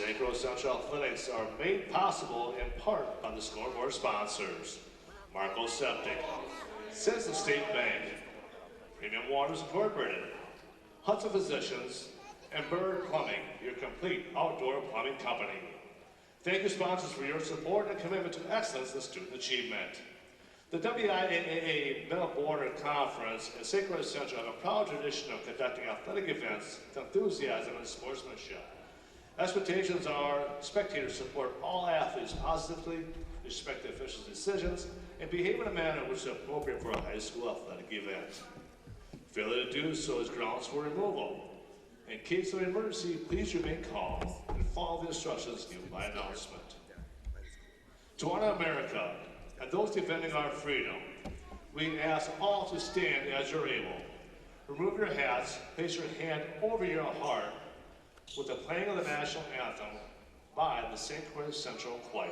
St. Croix Central Athletics are made possible in part by the scoreboard sponsors: Marco Septic, Citizen State Bank, Premium Waters Incorporated, Hudson Physicians, and Bird Plumbing, your complete outdoor plumbing company. Thank you, sponsors, for your support and commitment to excellence in student achievement. The WIAA Middle Border Conference and St. Croix Central have a proud tradition of conducting athletic events with enthusiasm and sportsmanship. Expectations are spectators support all athletes positively, respect the officials' decisions, and behave in a manner which is appropriate for a high school athletic event. Failure to do so is grounds for removal. In case of emergency, please remain calm and follow the instructions given by announcement. To honor America and those defending our freedom, we ask all to stand as you're able. Remove your hats, place your hand over your heart with the playing of the national anthem by the St. Croix Central Choir.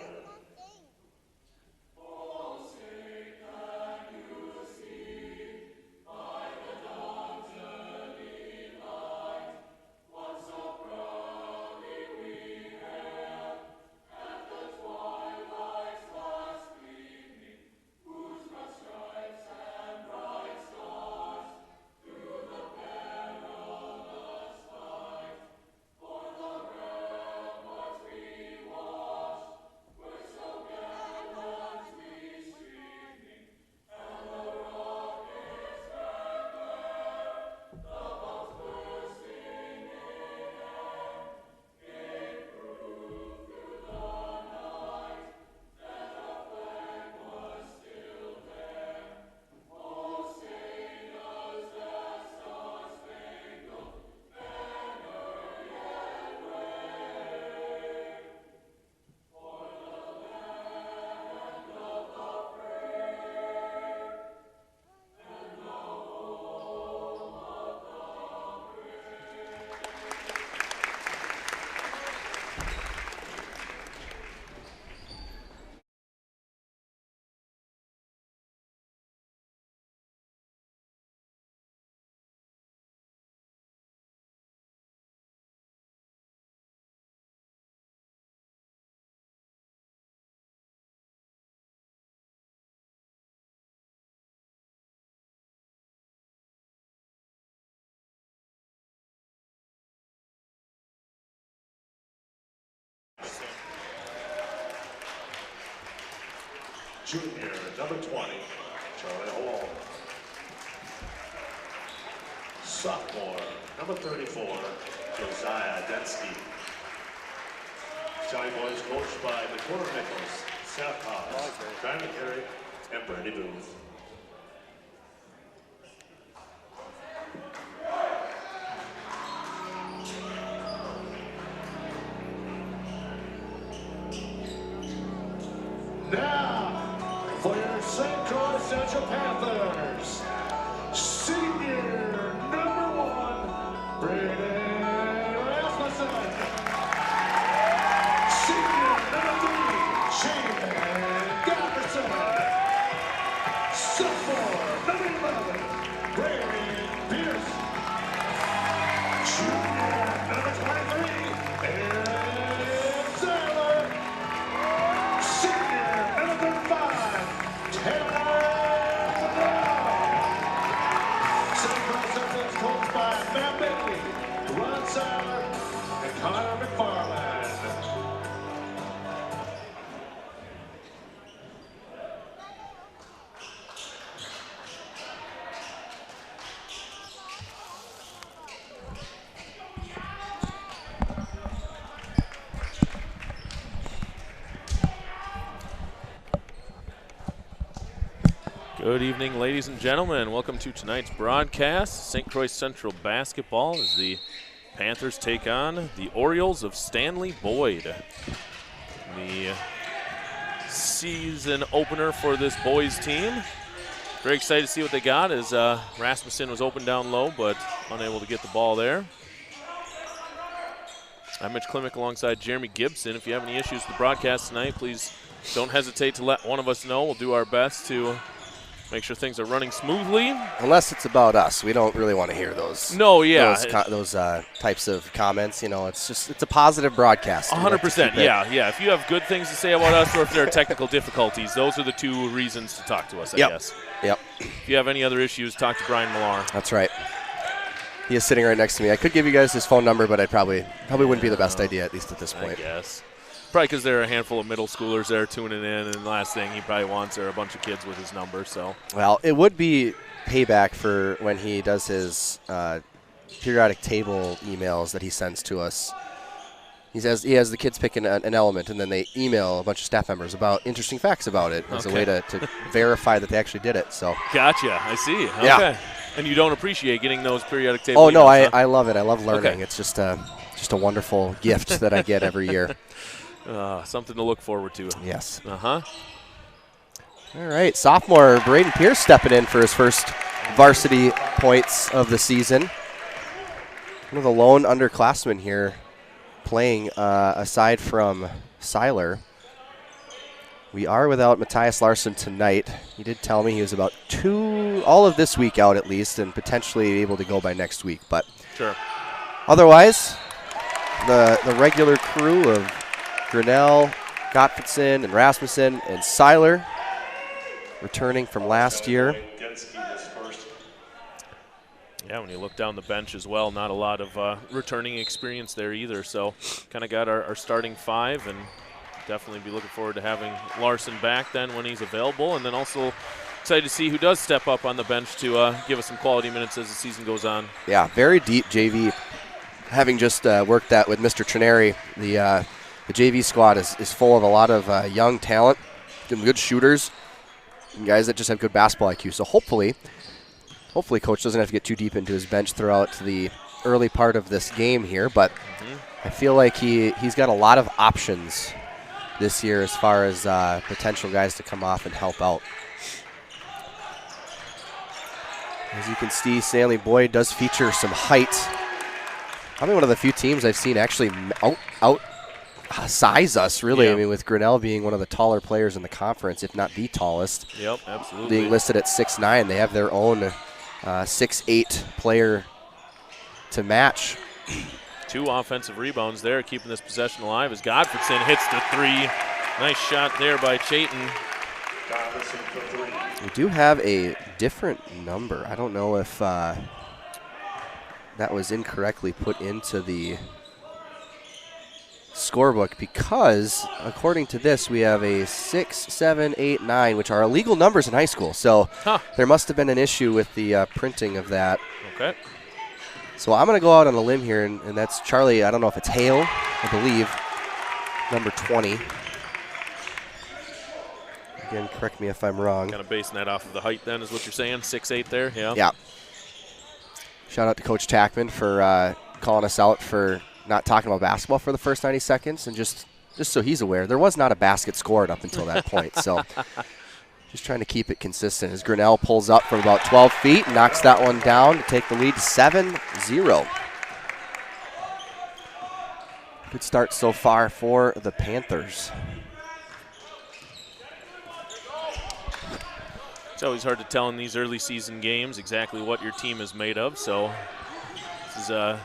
Junior, number 20, Charlie Hall. Sophomore, number 34, Josiah Densky. Charlie boys coached by Dakota Nichols, Seth Hobbs, Brandon Carey, and Brandy Booth. Now, for your St. Croix Central Panthers, senior number 1, Brandon Rasmussen. Senior number 3, Shane Gafferson. Sophomore number 11, Brandon Pierce. Junior number 23, Aaron Sandler. Senior number 35, Taylor Brown. St. Croix Central is coached by Matt Bentley, Ron Sandler, and Connor McFarland. Good evening, ladies and gentlemen. Welcome to tonight's broadcast. St. Croix Central basketball as the Panthers take on the Orioles of Stanley Boyd. The season opener for this boys team. Very excited to see what they got as Rasmussen was open down low but unable to get the ball there. I'm Mitch Klimek alongside Jeremy Gibson. If you have any issues with the broadcast tonight, please don't hesitate to let one of us know. We'll do our best to make sure things are running smoothly. Unless it's about us. We don't really want to hear those. No, yeah. Those types of comments. It's a positive broadcast. 100%, yeah. If you have good things to say about us or if there are technical difficulties, those are the two reasons to talk to us, I guess. Yep. If you have any other issues, talk to Brian Millar. That's right. He is sitting right next to me. I could give you guys his phone number, but I probably wouldn't be the best idea, at least at this point. I guess. Probably because there are a handful of middle schoolers there tuning in, and the last thing he probably wants are a bunch of kids with his number. So, well, it would be payback for when he does his periodic table emails that he sends to us. He has the kids pick an element, and then they email a bunch of staff members about interesting facts about it as a way to verify that they actually did it. So, gotcha. I see. Okay. Yeah. And you don't appreciate getting those periodic table emails? Oh no, I love it. I love learning. Okay. It's just a wonderful gift that I get every year. Something to look forward to. Yes. All right, sophomore Braden Pierce stepping in for his first varsity points of the season. One of the lone underclassmen here playing aside from Seiler. We are without Matthias Larson tonight. He did tell me he was about all of this week out at least, and potentially able to go by next week. But sure. Otherwise, the regular crew of Grinnell, Gottfredson, and Rasmussen, and Seiler returning from last year. Yeah, when you look down the bench as well, not a lot of returning experience there either. So kind of got our starting five, and definitely be looking forward to having Larson back then when he's available. And then also excited to see who does step up on the bench to give us some quality minutes as the season goes on. Yeah, very deep JV. Having just worked that with Mr. Trineri, the JV squad is full of a lot of young talent, good shooters, and guys that just have good basketball IQ. So hopefully Coach doesn't have to get too deep into his bench throughout the early part of this game here. But I feel like he's got a lot of options this year as far as potential guys to come off and help out. As you can see, Stanley Boyd does feature some height. Probably one of the few teams I've seen actually size us, really. Yeah. I mean, with Grinnell being one of the taller players in the conference, if not the tallest. Yep, absolutely. Being listed at 6'9", they have their own 6'8" player to match. 2 offensive rebounds there, keeping this possession alive as Gottfredson hits the 3. Nice shot there by Chayton. We do have a different number. I don't know if that was incorrectly put into the scorebook, because according to this we have a 6, 7, 8, 9, which are illegal numbers in high school. So there must have been an issue with the printing of that. Okay. So I'm going to go out on a limb here, and that's Charlie. I don't know if it's Hale, I believe, number 20. Again, correct me if I'm wrong. Kind of basing that off of the height then is what you're saying, 6'8" there, yeah? Yeah. Shout out to Coach Tackman for calling us out for not talking about basketball for the first 90 seconds, and just so he's aware, there was not a basket scored up until that point. So just trying to keep it consistent as Grinnell pulls up from about 12 feet and knocks that one down to take the lead 7-0. Good start so far for the Panthers. It's always hard to tell in these early season games exactly what your team is made of, so this is a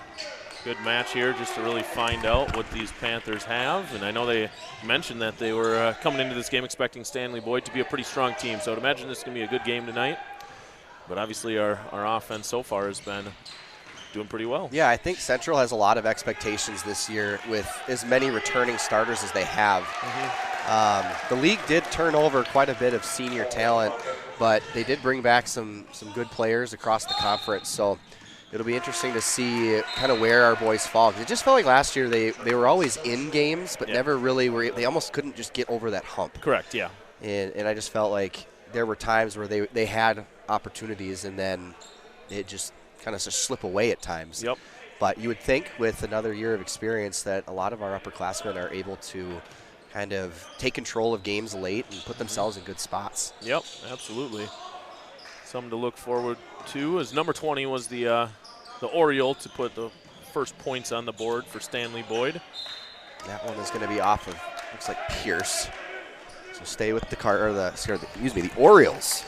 good match here just to really find out what these Panthers have. And I know they mentioned that they were coming into this game expecting Stanley Boyd to be a pretty strong team, so I'd imagine this is going to be a good game tonight. But obviously our offense so far has been doing pretty well. Yeah, I think Central has a lot of expectations this year with as many returning starters as they have. The league did turn over quite a bit of senior talent, but they did bring back some good players across the conference. So it'll be interesting to see kind of where our boys fall. It just felt like last year they were always in games, but never really were. They almost couldn't just get over that hump. Correct, yeah. And I just felt like there were times where they had opportunities, and then it just kind of just slip away at times. Yep. But you would think with another year of experience that a lot of our upperclassmen are able to kind of take control of games late and put themselves in good spots. Yep, absolutely. Something to look forward to, as number 20 was the Oriole to put the first points on the board for Stanley Boyd. That one is going to be off of, looks like Pierce. So stay with the Orioles.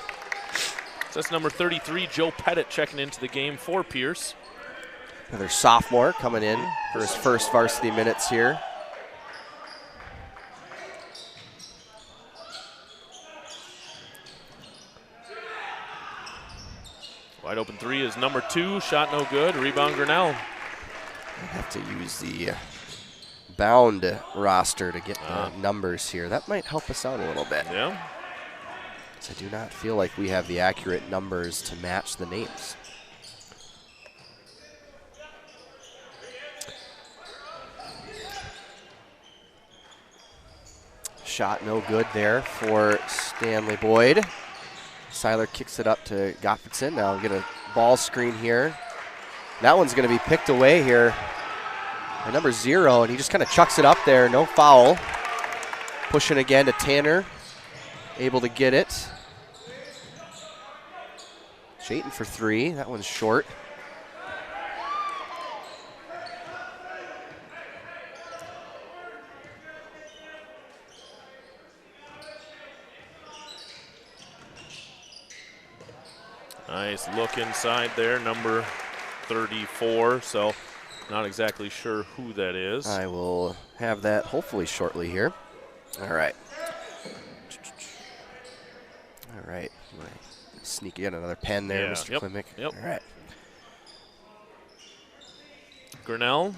So that's number 33, Joe Pettit, checking into the game for Pierce. Another sophomore coming in for his first varsity minutes here. Wide open three is number 2, shot no good, rebound Grinnell. I have to use the bound roster to get the numbers here. That might help us out a little bit. Yeah. I do not feel like we have the accurate numbers to match the names. Shot no good there for Stanley Boyd. Seiler kicks it up to Gottfriedson. Now we get a ball screen here. That one's going to be picked away here by number 0, and he just kind of chucks it up there. No foul. Pushing again to Tanner. Able to get it. Chayton for 3. That one's short. Nice look inside there, number 34. So not exactly sure who that is. I will have that hopefully shortly here. All right. All right. Sneak in another pen there, Yeah, Mr. yep, Klimek. yep. All right. Grinnell,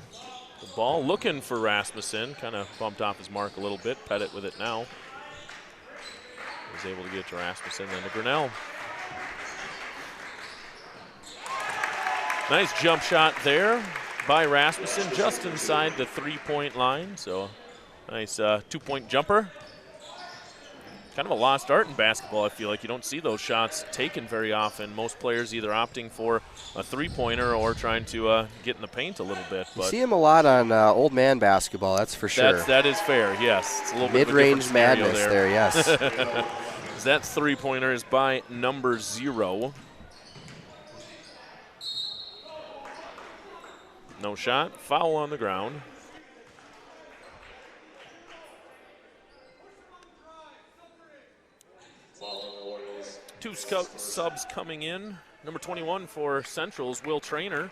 the ball looking for Rasmussen. Kind of bumped off his mark a little bit. Pettit with it now. Was able to get it to Rasmussen, then to Grinnell. Nice jump shot there by Rasmussen, just inside the 3-point line. So nice 2-point jumper. Kind of a lost art in basketball, I feel like. You don't see those shots taken very often. Most players either opting for a 3-pointer or trying to get in the paint a little bit. You But see him a lot on old man basketball, that's for sure. that is fair, yes. It's a little bit of a Mid-range different scenario madness there, yes. That 3-pointer is by number 0. No shot, foul on the ground. Two subs coming in. Number 21 for Central's Will Trainer.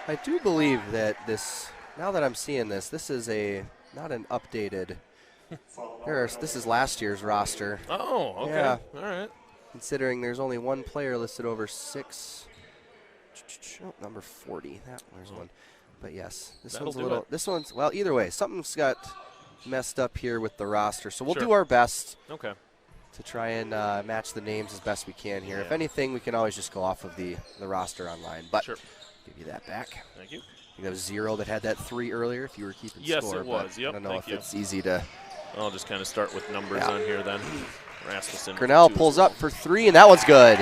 I do believe that this, now that I'm seeing this, this is not an updated, this is last year's roster. Oh, okay. Yeah. All right. Considering there's only one player listed over 6. Oh, number 40, there's one. But yes, That'll do it. this one's, well, either way, something's got messed up here with the roster. So we'll Sure. do our best Okay. to try and match the names as best we can here. If Yeah. anything, we can always just go off of the roster online. But Sure. give you that back. Thank you. I think that was 0 that had that 3 earlier if you were keeping Yes, score. it was. But Yep, I don't know thank if you. it's easy to. I'll just kind of start with numbers Yeah. on here then. Rasmussen. for Grinnell 2 pulls as well. up for 3, and that one's good.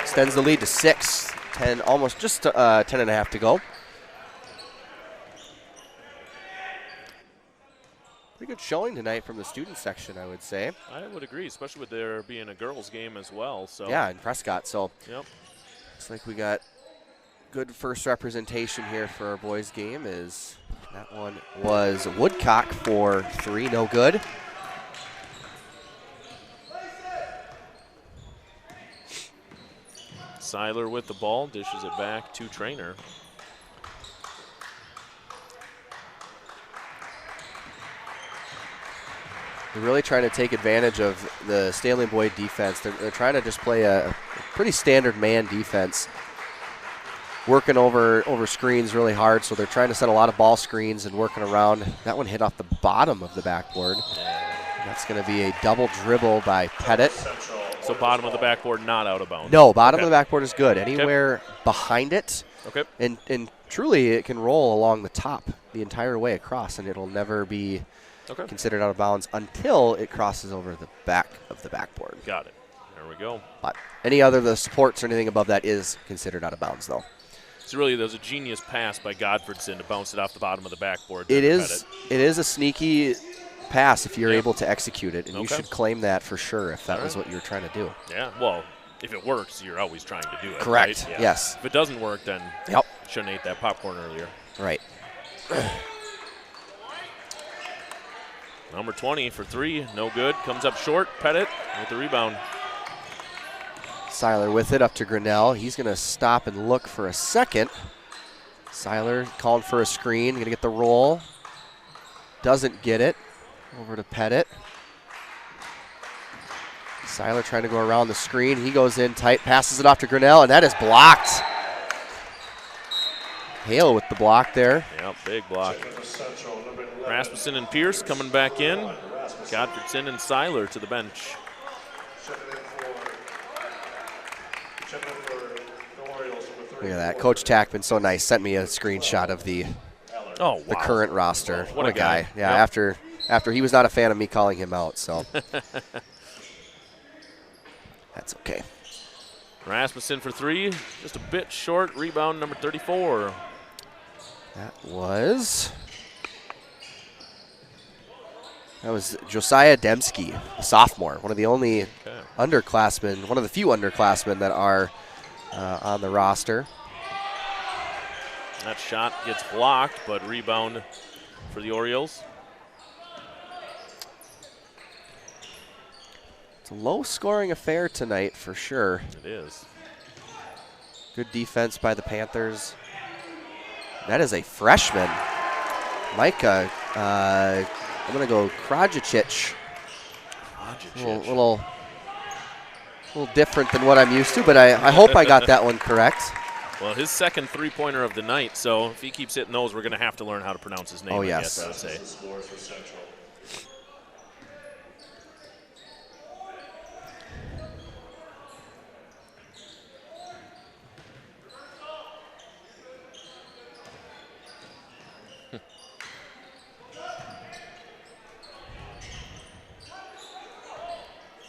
Extends the lead to 6. 10, almost just 10 and a half to go. Pretty good showing tonight from the student section, I would say. I would agree, especially with there being a girls' game as well. So Yeah, in Prescott. So Yep. looks like we got good first representation here for our boys' game. That one was Woodcock for 3, no good. Seiler with the ball, dishes it back to Trainer. They're really trying to take advantage of the Stanley Boyd defense. They're trying to just play a pretty standard man defense, working over screens really hard. So they're trying to set a lot of ball screens and working around. That one hit off the bottom of the backboard. That's going to be a double dribble by Pettit. So bottom of the backboard, not out of bounds. No, bottom of the backboard is good. Anywhere behind it, Okay. and truly it can roll along the top the entire way across, and it'll never be Okay. considered out of bounds until it crosses over the back of the backboard. Got it. There we go. But any other of the supports or anything above that is considered out of bounds, though. It's really, there was a genius pass by Godfredson to bounce it off the bottom of the backboard. It is a sneaky pass if you're able to execute it, and you should claim that for sure if that was what you were trying to do. Yeah, well, if it works, you're always trying to do it. Correct, right? Yeah. Yes. If it doesn't work, then you shouldn't have ate that popcorn earlier. Right. Number 20 for 3, no good. Comes up short, Pettit with the rebound. Seiler with it up to Grinnell. He's going to stop and look for a second. Seiler calling for a screen, going to get the roll. Doesn't get it. Over to Pettit. Seiler trying to go around the screen. He goes in tight, passes it off to Grinnell, and that is blocked. Hale with the block there. Yep, big block. Rasmussen and Pierce coming back in. Godfredson and Seiler to the bench. Look at that. Coach Tackman, so nice, sent me a screenshot of the current roster. What a guy. Yeah, after he was not a fan of me calling him out, so. That's okay. Rasmussen for 3, just a bit short. Rebound number 34. That was Josiah Dembski, a sophomore, one of the only underclassmen, one of the few underclassmen that are on the roster. That shot gets blocked, but rebound for the Orioles. It's a low-scoring affair tonight for sure. It is. Good defense by the Panthers. That is a freshman. Micah, I'm going to go Krajicic. A little different than what I'm used to, but I hope I got that one correct. Well, his second three-pointer of the night, so if he keeps hitting those, we're going to have to learn how to pronounce his name, I guess, I would say.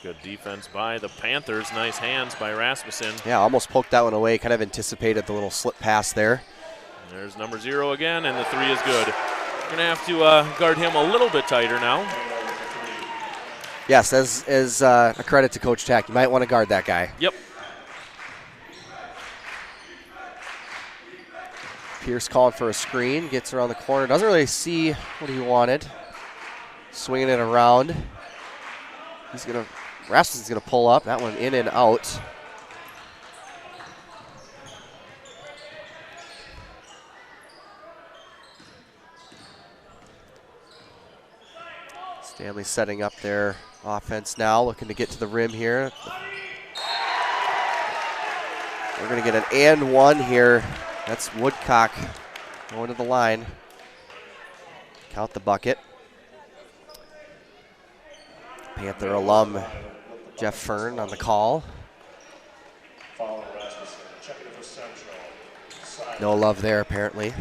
Good defense by the Panthers. Nice hands by Rasmussen. Yeah, almost poked that one away. Kind of anticipated the little slip pass there. There's number 0 again, and the 3 is good. We're going to have to guard him a little bit tighter now. Yes, as a credit to Coach Tack, you might want to guard that guy. Yep. Pierce calling for a screen. Gets around the corner. Doesn't really see what he wanted. Swinging it around. Rasmussen's going to pull up. That one in and out. Stanley setting up their offense now, looking to get to the rim here. We're going to get an and one here. That's Woodcock going to the line. Count the bucket. Panther alum Jeff Fern on the call. No love there, apparently.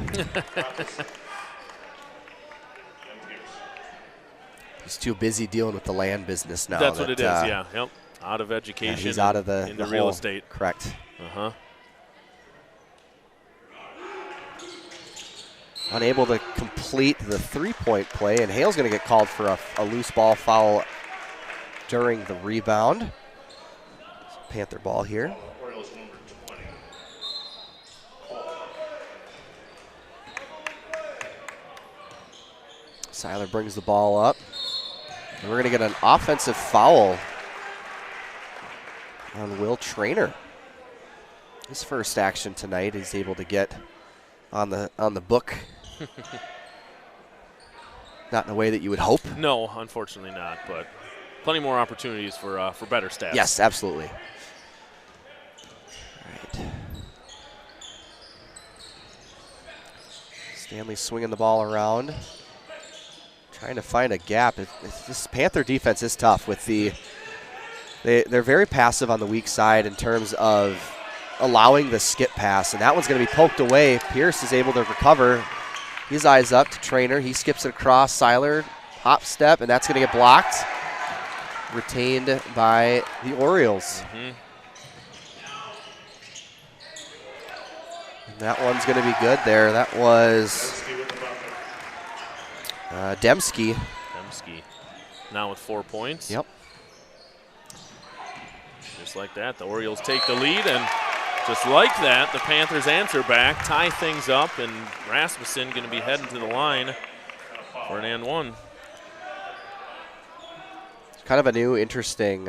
He's too busy dealing with the land business now. That's what it is, yeah. Yep. Out of education. Yeah, he's out of into real estate. Correct. Uh-huh. Unable to complete the three-point play, and Hale's going to get called for a loose ball foul during the rebound. Panther ball here. Seiler brings the ball up. And we're going to get an offensive foul on Will Traynor. His first action tonight, he's able to get on the book. Not in a way that you would hope. No, unfortunately not, but plenty more opportunities for better stats. Yes, absolutely. All right. Stanley swinging the ball around, trying to find a gap. This Panther defense is tough with they're very passive on the weak side in terms of allowing the skip pass, and that one's going to be poked away. Pierce is able to recover. His eyes up to Traynor. He skips it across. Seiler, hop step, and that's going to get blocked. Retained by the Orioles. Mm-hmm. And That one's going to be good there. That was Dembski. Dembski now with 4 points. Yep. Just like that, the Orioles take the lead, and just like that, the Panthers answer back, tie things up, and Rasmussen going to be heading to the line for an and one. It's kind of a new, interesting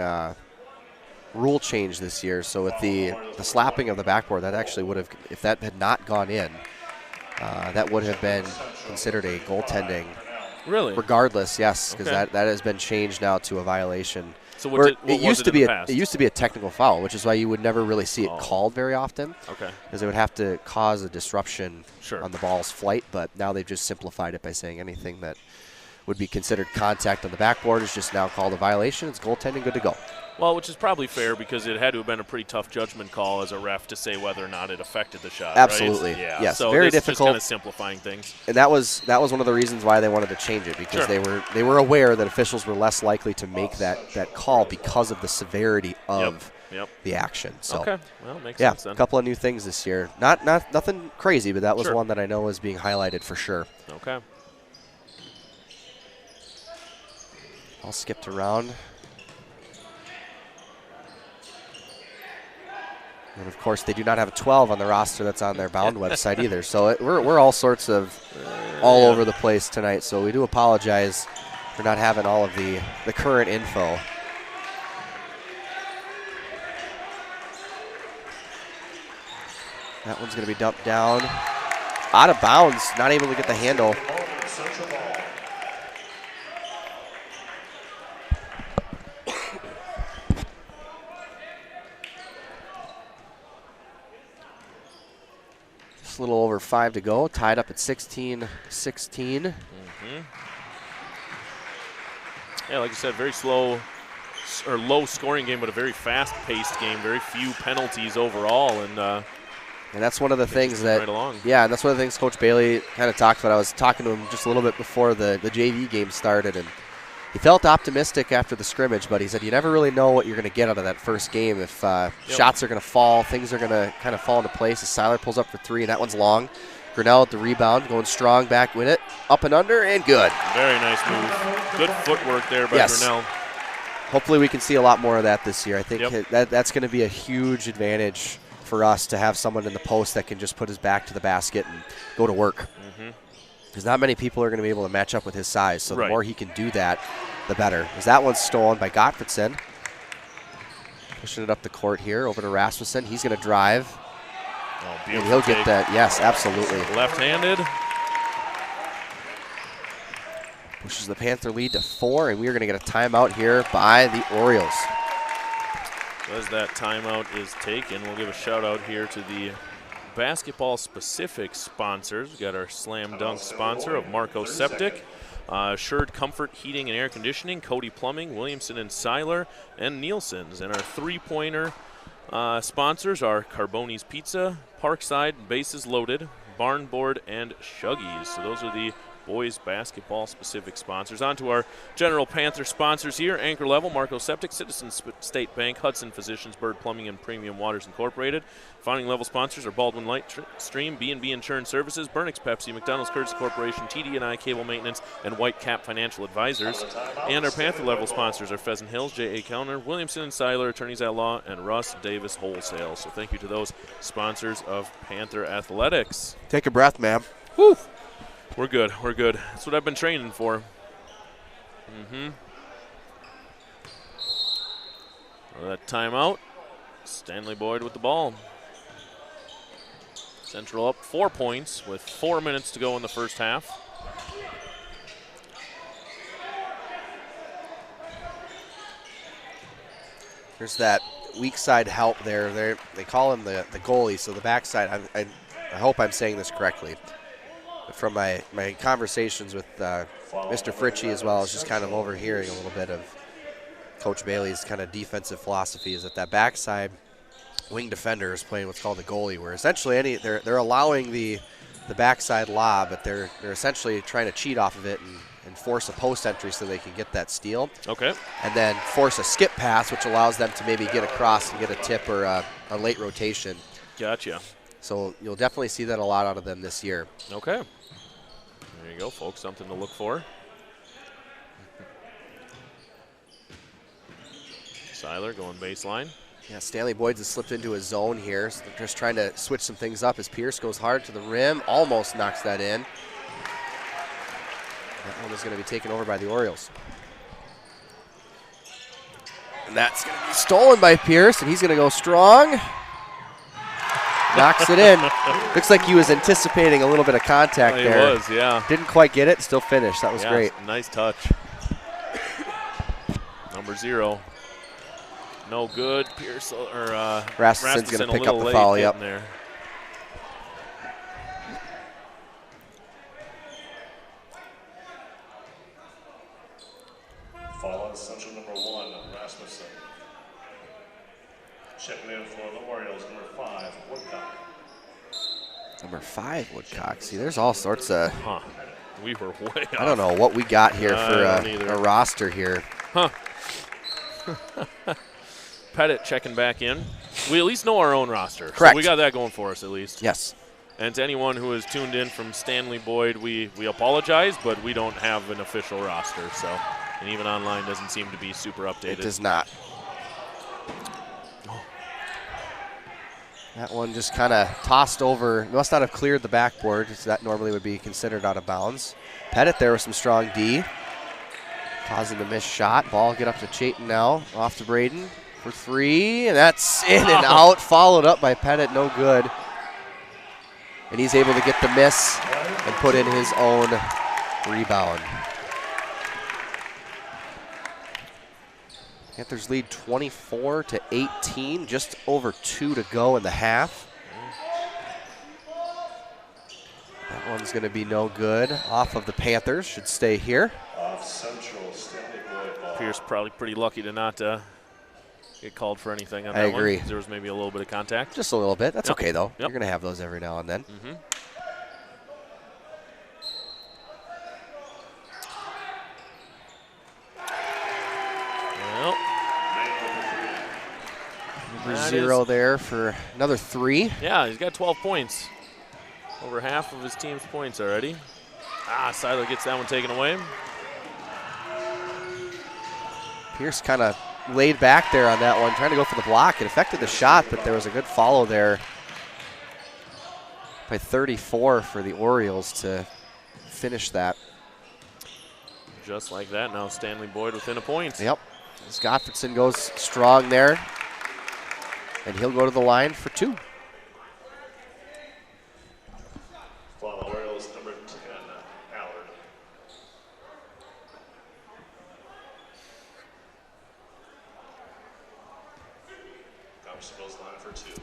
rule change this year. So with the slapping of the backboard, that actually would have, if that had not gone in, that would have been considered a goaltending. Really? Regardless, yes, because Okay. that has been changed now to a violation. So what It used to be a technical foul, which is why you would never really see it Oh. called very often. Okay. Because it would have to cause a disruption Sure. on the ball's flight. But now they've just simplified it by saying anything that would be considered contact on the backboard is just now called a violation. It's goaltending, good to go. Well, which is probably fair because it had to have been a pretty tough judgment call as a ref to say whether or not it affected the shot. Absolutely. Right? Yeah. Yes, So very this is difficult. just kind of simplifying things. And that was one of the reasons why they wanted to change it, because Sure. they were aware that officials were less likely to make that call because of the severity of Yep. the action. So Okay. Well, makes yeah, sense then. a couple of new things this year. Not nothing crazy, but that was Sure. one that I know is being highlighted for sure. Okay. All skipped around. And of course, they do not have a 12 on the roster that's on their Bound website either. So we're all sorts of all over the place tonight. So we do apologize for not having all of the current info. That one's going to be dumped down. Out of bounds, not able to get the handle. Just a little over 5 to go, tied up at 16-16. Yeah, like I said, very slow or low scoring game, but a very fast-paced game. Very few penalties overall, and that's one of the things that, right along. yeah, and that's one of the things Coach Bailey kind of talked about. I was talking to him just a little bit before the JV game started, and he felt optimistic after the scrimmage, but he said you never really know what you're going to get out of that first game. If shots are going to fall, things are going to kind of fall into place. As Seiler pulls up for three, and that one's long. Grinnell at the rebound, going strong back with it. Up and under, and good. Very nice move. Good footwork there by Grinnell. Hopefully we can see a lot more of that this year. I think that's going to be a huge advantage for us to have someone in the post that can just put his back to the basket and go to work. Because not many people are going to be able to match up with his size, so the more he can do that, the better. As that one's stolen by Gottfriedson. Pushing it up the court here over to Rasmussen. He's going to drive. Oh, and he'll get that. Yes, absolutely. Left-handed. Pushes the Panther lead to 4, and we are going to get a timeout here by the Orioles. As that timeout is taken, we'll give a shout-out here to the basketball-specific sponsors. We've got our Slam Dunk sponsor of Marco Septic, Assured Comfort Heating and Air Conditioning, Cody Plumbing, Williamson and Seiler, and Nielsen's. And our three-pointer sponsors are Carboni's Pizza, Parkside, Bases Loaded, Barnboard, and Shuggies. So those are the boys basketball specific sponsors. On to our general Panther sponsors here. Anchor Level, Marco Septic, Citizens State Bank, Hudson Physicians, Bird Plumbing, and Premium Waters Incorporated. Founding level sponsors are Baldwin Lightstream, B&B Insurance Services, Burnix Pepsi, McDonald's Courtesy Corporation, TD&I Cable Maintenance, and White Cap Financial Advisors. And our Panther level sponsors are Pheasant Hills, J.A. Counter, Williamson and Seiler, Attorneys at Law, and Russ Davis Wholesale. So thank you to those sponsors of Panther Athletics. Take a breath, ma'am. Woo! We're good. We're good. That's what I've been training for. That timeout. Stanley Boyd with the ball. Central up 4 points with 4 minutes to go in the first half. There's that weak side help there. They call him the goalie, so the backside, I hope I'm saying this correctly. From my conversations with Mr. Fritchie as well, as just kind of overhearing a little bit of Coach Bailey's kind of defensive philosophy is that backside wing defender is playing what's called the goalie, where essentially they're allowing the backside lob, but they're essentially trying to cheat off of it and force a post entry so they can get that steal. Okay. And then force a skip pass, which allows them to maybe get across and get a tip or a late rotation. Gotcha. So you'll definitely see that a lot out of them this year. Okay. There you go, folks. Something to look for. Seiler going baseline. Yeah, Stanley Boyd's has slipped into his zone here. So they're just trying to switch some things up as Pierce goes hard to the rim, almost knocks that in. That one is going to be taken over by the Orioles. And that's going to be stolen by Pierce, and he's going to go strong. Knocks it in. Looks like he was anticipating a little bit of contact there. He was, yeah. Didn't quite get it, still finished. That was great. Nice touch. Number 0. No good. Pierce or Rasmussen's going to pick up the late foul. Yep. There. Foul on Central number 1, Rasmussen. Checking in for the Orioles, number 5, Woodcock. Number 5, Woodcock. See, there's all sorts of. Huh. We were way off. I don't know what we got here for a roster here. Huh. Pettit checking back in. We at least know our own roster. Correct. So we got that going for us at least. Yes. And to anyone who has tuned in from Stanley Boyd, we apologize, but we don't have an official roster. So, and even online doesn't seem to be super updated. It does not. That one just kind of tossed over. Must not have cleared the backboard, so that normally would be considered out of bounds. Pettit there with some strong D. Causing the missed shot. Ball get up to Chayton now. Off to Braden for 3. And that's in and out. Followed up by Pettit. No good. And he's able to get the miss and put in his own rebound. Panthers lead 24-18, just over 2 to go in the half. That one's going to be no good. Off of the Panthers, should stay here. Off Central, Stanley Boyd ball. Pierce probably pretty lucky to not get called for anything on that I agree. one. There was maybe a little bit of contact. Just a little bit. That's okay, though. Yep. You're going to have those every now and then. Mm-hmm. Well, Number 0 there for another 3. yeah, he's got 12 points. Over half of his team's points already. Seiler gets that one taken away. Pierce kind of laid back there on that one, trying to go for the block. It affected the shot, but there was a good follow there by 34 for the Orioles to finish that. Just like that, now Stanley Boyd within a point. Yep. Gottfredson goes strong there, and he'll go to the line for 2. Foul Orioles, number 10, Allard. Thompson goes line for 2.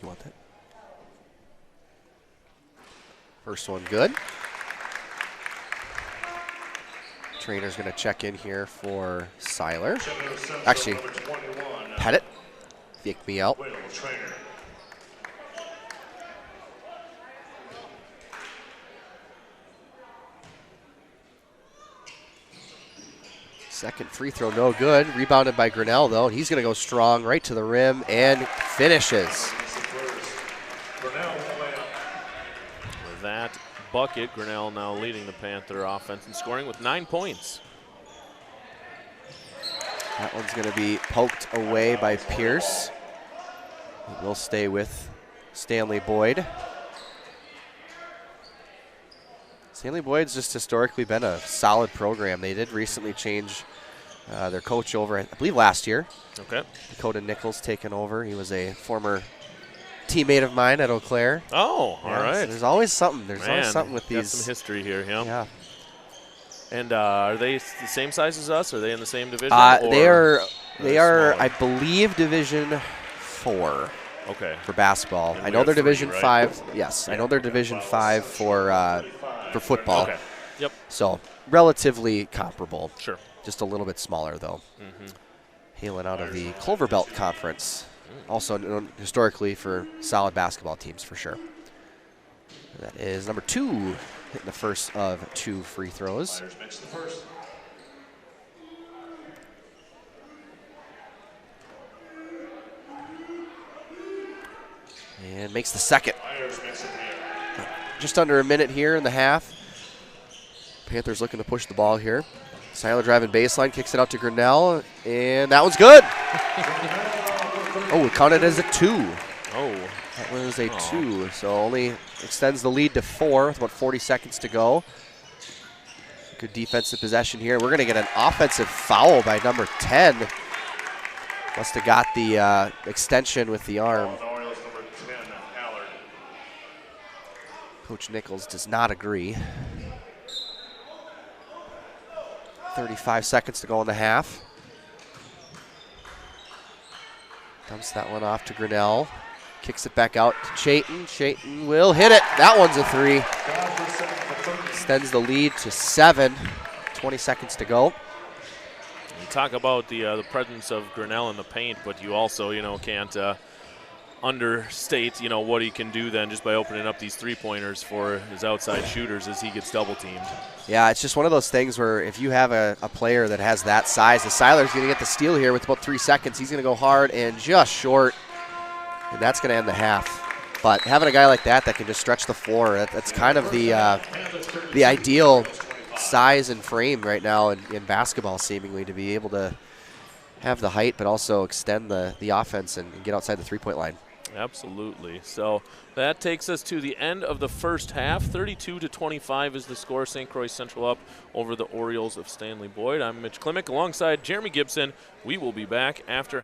You want that? First one good. Trainer's going to check in here for Seiler. Actually, Pettit. Fake me out. Trainer. Second free throw, no good. Rebounded by Grinnell, though. He's going to go strong right to the rim and finishes. With that bucket, Grinnell now leading the Panther offense and scoring with 9 points. That one's going to be poked away by Pierce. It will stay with Stanley Boyd. Stanley Boyd's just historically been a solid program. They did recently change their coach over, I believe, last year. Okay. Dakota Nichols taken over. He was a former teammate of mine at Eau Claire. Oh, all right. So there's always something. There's always Man, something with got these. some history here, yeah. Yeah. And are they the same size as us? Are they in the same division? They are, smaller? I believe, Division 4 Okay. for basketball. And I we know have they're 3, Division right? 5. Yes, I know they're Division 5 for football. Okay. Yep. So relatively comparable. Sure. Just a little bit smaller, though. Mm-hmm. Hailing out of the Clover Belt Conference. Also known historically for solid basketball teams, for sure. That is number 2, hitting the first of 2 free throws. Myers makes the first. And makes the second. Myers makes it here. Just under a minute here in the half. Panthers looking to push the ball here. Seiler driving baseline, kicks it out to Grinnell, and that one's good. Oh, it counted as a 2. Oh. That was a 2, so only extends the lead to 4 with about 40 seconds to go. Good defensive possession here. We're going to get an offensive foul by number 10. Must have got the extension with the arm. Orioles number 10, Allard. Coach Nichols does not agree. 35 seconds to go in the half. Dumps that one off to Grinnell. Kicks it back out to Chayton. Chayton will hit it. That one's a 3. Extends the lead to 7. 20 seconds to go. You talk about the presence of Grinnell in the paint, but you also, can't understate, what he can do then just by opening up these three-pointers for his outside shooters as he gets double-teamed. Yeah, it's just one of those things where if you have a player that has that size, the Seiler's going to get the steal here with about 3 seconds. He's going to go hard and just short, and that's going to end the half. But having a guy like that can just stretch the floor, that's kind of the ideal size and frame right now in basketball, seemingly, to be able to have the height but also extend the offense and get outside the three-point line. Absolutely. So that takes us to the end of the first half. 32-25 is the score. St. Croix Central up over the Orioles of Stanley Boyd. I'm Mitch Klimek alongside Jeremy Gibson. We will be back after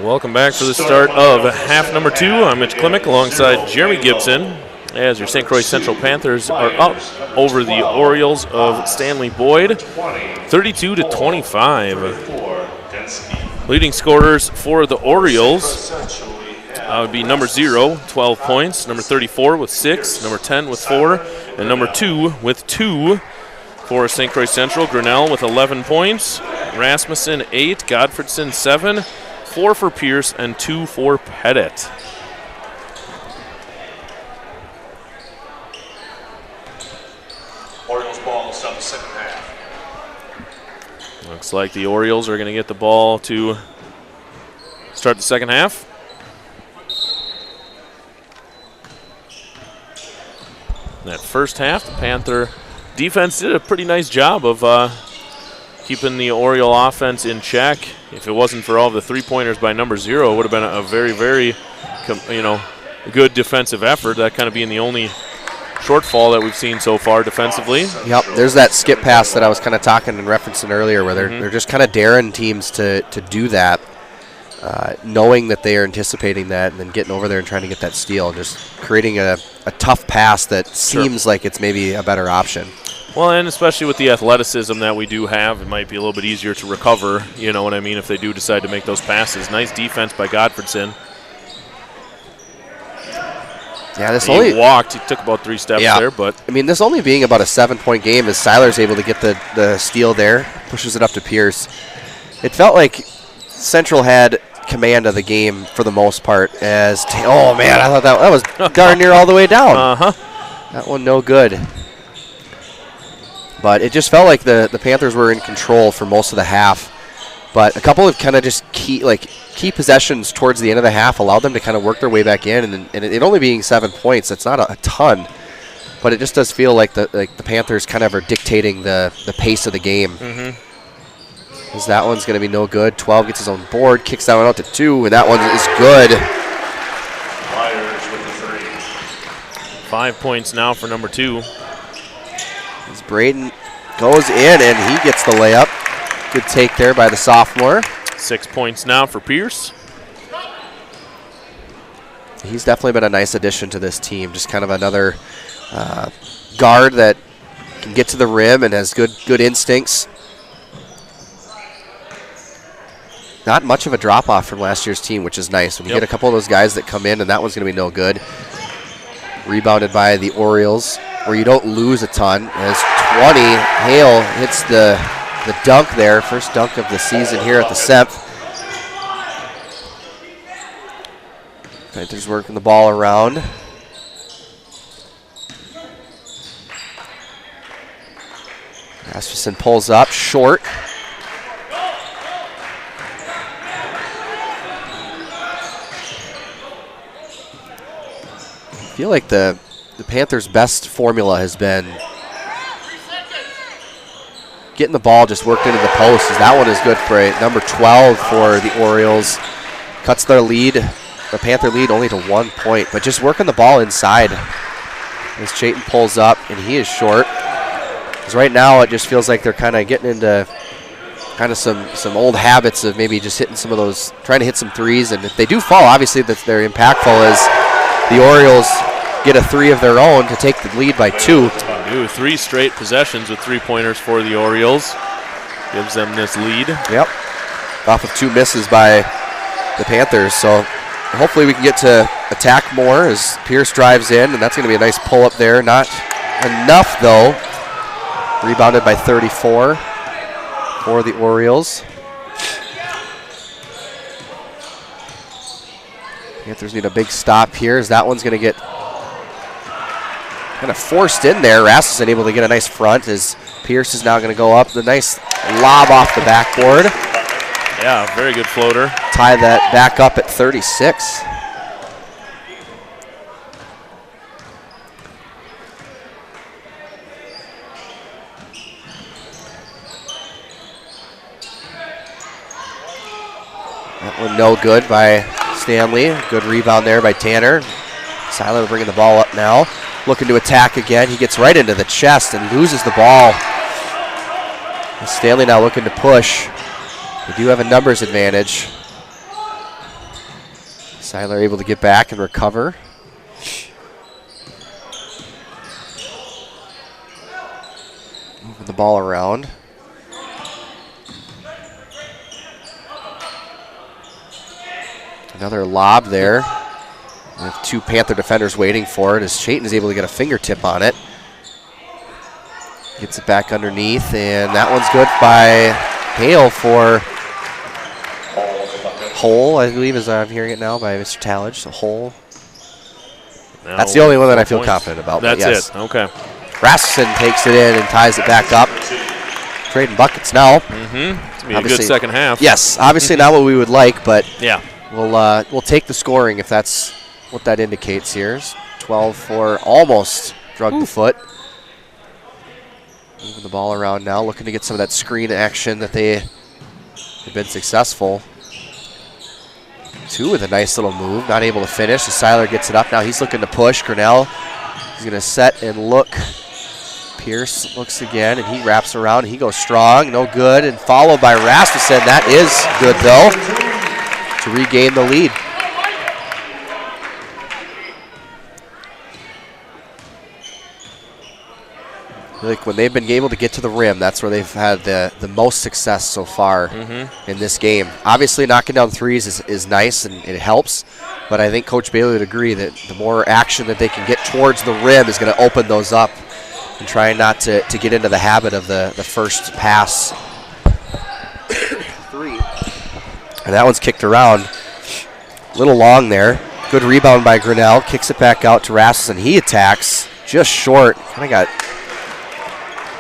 Welcome back for the start of half number 2. I'm Mitch Klimek alongside Jeremy Gibson as your St. Croix Central Panthers are up over the Orioles of Stanley Boyd, 32-25. Leading scorers for the Orioles would be number 0, 12 points, number 34 with 6, number 10 with 4, and number 2 with 2 for St. Croix Central. Grinnell with 11 points, Rasmussen 8, Godfredson 7, 4 for Pierce, and 2 for Pettit. Orioles ball start the second half. Looks like the Orioles are going to get the ball to start the second half. That first half, the Panther defense did a pretty nice job of keeping the Oriole offense in check. If it wasn't for all the three-pointers by number 0, it would have been a very, very, good defensive effort. That kind of being the only shortfall that we've seen so far defensively. Yep, there's that skip pass that I was kind of talking and referencing earlier where they're just kind of daring teams to do that, knowing that they are anticipating that and then getting over there and trying to get that steal, just creating a tough pass that seems like it's maybe a better option. Well, and especially with the athleticism that we do have, it might be a little bit easier to recover, you know what I mean, if they do decide to make those passes. Nice defense by Godfredson. Yeah, He walked. He took about 3 steps there, but I mean, this only being about a 7-point game, as Seiler's able to get the steal there, pushes it up to Pierce. It felt like Central had command of the game for the most part. Oh man, I thought that was darn near all the way down. That one no good. But it just felt like the Panthers were in control for most of the half. But a couple of kind of just key possessions towards the end of the half allowed them to kind of work their way back in. And it only being 7 points, that's not a ton. But it just does feel like the Panthers kind of are dictating the pace of the game. Because that one's going to be no good. 12 gets his own board, kicks that one out to 2, and that one is good. Myers with the 3. 5 points now for number 2. As Braden goes in, and he gets the layup. Good take there by the sophomore. 6 points now for Pierce. He's definitely been a nice addition to this team. Just kind of another guard that can get to the rim and has good instincts. Not much of a drop-off from last year's team, which is nice. When you get a couple of those guys that come in, and that one's going to be no good. Rebounded by the Orioles, where you don't lose a ton. As 20, Hale hits the dunk there. First dunk of the season here at the SEP. Panthers working the ball around. Rasmussen pulls up, short. I feel like the Panthers' best formula has been getting the ball just worked into the post. That one is good for number 12 for the Orioles. Cuts their lead, the Panther lead, only to 1 point. But just working the ball inside as Chayton pulls up, and he is short. Because right now it just feels like they're kind of getting into kind of some old habits of maybe just hitting some of those, trying to hit some threes. And if they do fall, obviously they're impactful as the Orioles get a 3 of their own to take the lead by 2. 3 straight possessions with 3-pointers for the Orioles. Gives them this lead. Yep. Off of 2 misses by the Panthers. So hopefully we can get to attack more as Pierce drives in, and that's going to be a nice pull-up there. Not enough, though. Rebounded by 34 for the Orioles. Panthers need a big stop here as that one's going to get kind of forced in there. Rasmussen able to get a nice front as Pierce is now going to go up. The nice lob off the backboard. Yeah, very good floater. Tie that back up at 36. That one no good by Stanley. Good rebound there by Tanner. Seiler bringing the ball up now. Looking to attack again. He gets right into the chest and loses the ball. Stanley now looking to push. They do have a numbers advantage. Seiler able to get back and recover. Moving the ball around. Another lob there. We have 2 Panther defenders waiting for it as Chayton is able to get a fingertip on it. Gets it back underneath, and that one's good by Hale for Hole, I believe, as I'm hearing it now by Mr. Tallage. So Hole. Now that's the only one that I feel confident about. That's yes. it. Okay. Rasmussen takes it in and ties it back up. Trading buckets now. It's gonna be a good second half. Yes, obviously not what we would like, but yeah, we'll take the scoring if that's what that indicates here. 12 for almost drug the foot. Moving the ball around now, looking to get some of that screen action that they have been successful. 2 with a nice little move, not able to finish. As Seiler gets it up now, he's looking to push. Grinnell, he's going to set and look. Pierce looks again, and he wraps around. He goes strong, no good, and followed by Rasmussen. That is good, though, to regain the lead. Like when they've been able to get to the rim, that's where they've had the most success so far in this game. Obviously, knocking down threes is nice and it helps, but I think Coach Bailey would agree that the more action that they can get towards the rim is going to open those up and try not to get into the habit of the first pass. 3. And that one's kicked around. A little long there. Good rebound by Grinnell. Kicks it back out to Rasmussen. He attacks just short. Kind of got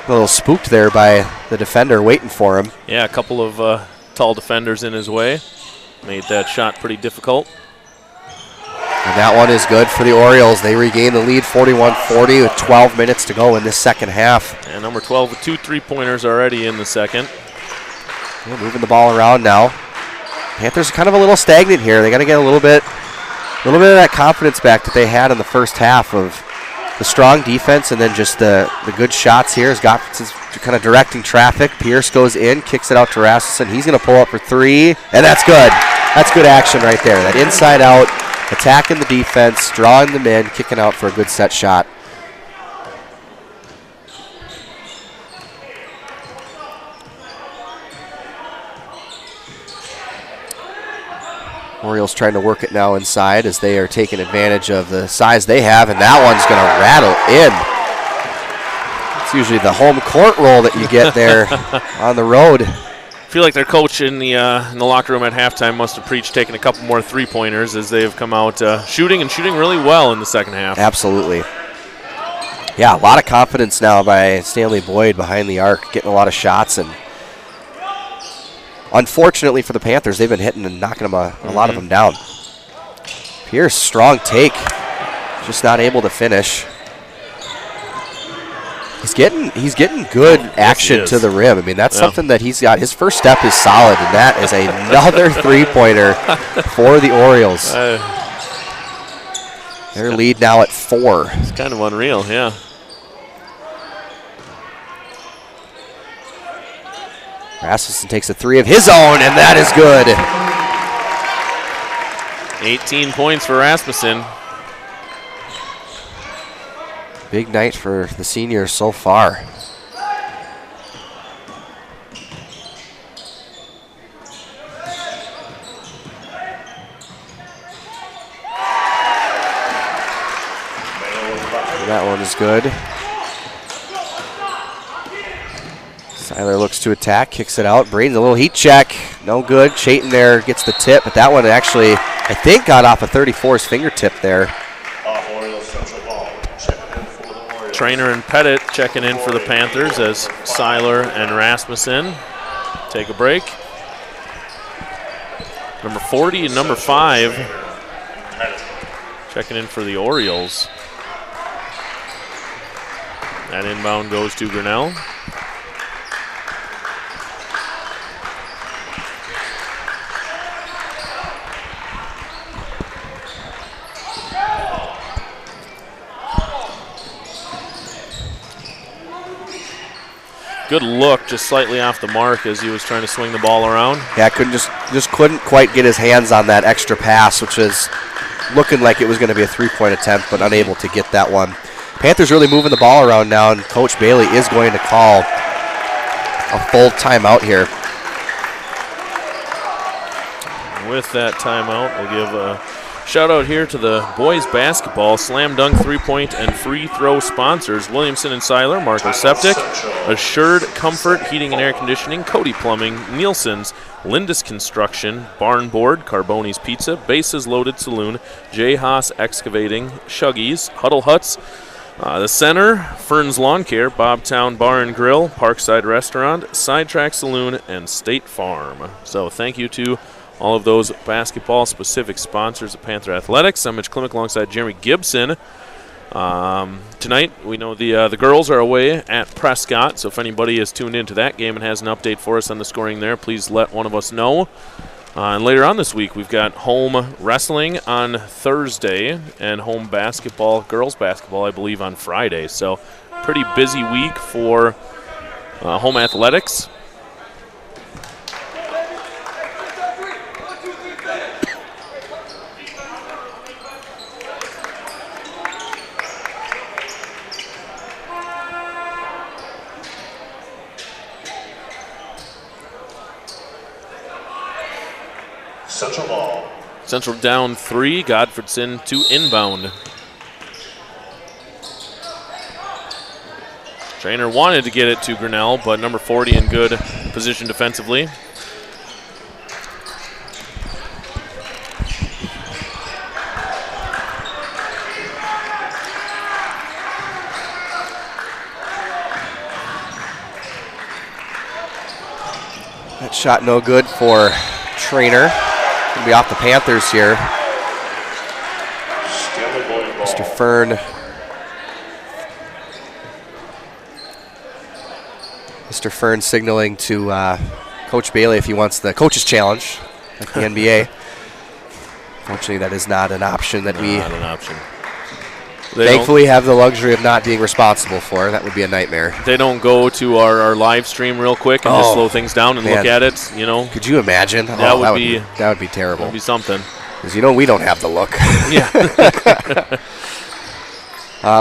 a little spooked there by the defender waiting for him. Yeah, a couple of tall defenders in his way. Made that shot pretty difficult. And that one is good for the Orioles. They regain the lead 41-40 with 12 minutes to go in this second half. And number 12 with 2 3-pointers already in the second. Yeah, moving the ball around now. Panthers are kind of a little stagnant here. They got to get a little bit of that confidence back that they had in the first half of the strong defense and then just the good shots here. As Gottfried's kind of directing traffic. Pierce goes in, kicks it out to Rasmussen. He's going to pull up for 3, and that's good. That's good action right there. That inside out, attacking the defense, drawing them in, kicking out for a good set shot. Orioles trying to work it now inside as they are taking advantage of the size they have, and that one's going to rattle in. It's usually the home court roll that you get there on the road. I feel like their coach in the locker room at halftime must have preached taking a couple more 3-pointers as they have come out shooting really well in the second half. Absolutely. Yeah, a lot of confidence now by Stanley Boyd behind the arc, getting a lot of shots, and unfortunately for the Panthers, they've been hitting and knocking them a lot of them down. Pierce, strong take, just not able to finish. He's getting good action to the rim. I mean, that's something that he's got. His first step is solid, and that is another 3-pointer for the Orioles. Their lead now at 4. It's kind of unreal, yeah. Rasmussen takes a 3 of his own, and that is good. 18 points for Rasmussen. Big night for the seniors so far. That one is good. Seiler looks to attack, kicks it out. Braden's a little heat check. No good. Chayton there gets the tip, but that one actually, I think, got off of 34's fingertip there. Trainer and Pettit checking in for the Panthers as Seiler and Rasmussen take a break. Number 40 and number 5 checking in for the Orioles. That inbound goes to Grinnell. Good look, just slightly off the mark as he was trying to swing the ball around. Yeah, just couldn't quite get his hands on that extra pass, which was looking like it was going to be a three-point attempt, but unable to get that one. Panthers really moving the ball around now, and Coach Bailey is going to call a full timeout here. With that timeout, we'll give a shout out here to the boys basketball slam dunk 3-point and free throw sponsors: Williamson and Seiler, Marco Septic, Assured Comfort Heating and Air Conditioning, Cody Plumbing, Nielsen's, Lindus Construction, Barn Board, Carboni's Pizza, Bases Loaded Saloon, J. Haas Excavating, Shuggies, Huddle Huts, the Center, Fern's Lawn Care, Bobtown Bar and Grill, Parkside Restaurant, Sidetrack Saloon, and State Farm. So thank you to all of those basketball-specific sponsors of Panther Athletics. I'm Mitch Klimek alongside Jeremy Gibson. Tonight, we know the girls are away at Prescott, so if anybody is tuned into that game and has an update for us on the scoring there, please let one of us know. And later on this week, we've got home wrestling on Thursday and home basketball, girls basketball, I believe, on Friday. So pretty busy week for home athletics. Central ball. Central down 3, Godfredson to inbound. Trainer wanted to get it to Grinnell, but number 40 in good position defensively. That shot no good for Trainer. Gonna be off the Panthers here. Mr. Fern. Mr. Fern signaling to Coach Bailey if he wants the coach's challenge, like the NBA. Fortunately, that is not an option that we thankfully have the luxury of not being responsible for. That would be a nightmare. They don't go to our live stream real quick and just slow things down and look at it, you know. Could you imagine? That would be terrible. That would be something. Because, you know, we don't have the look. Yeah.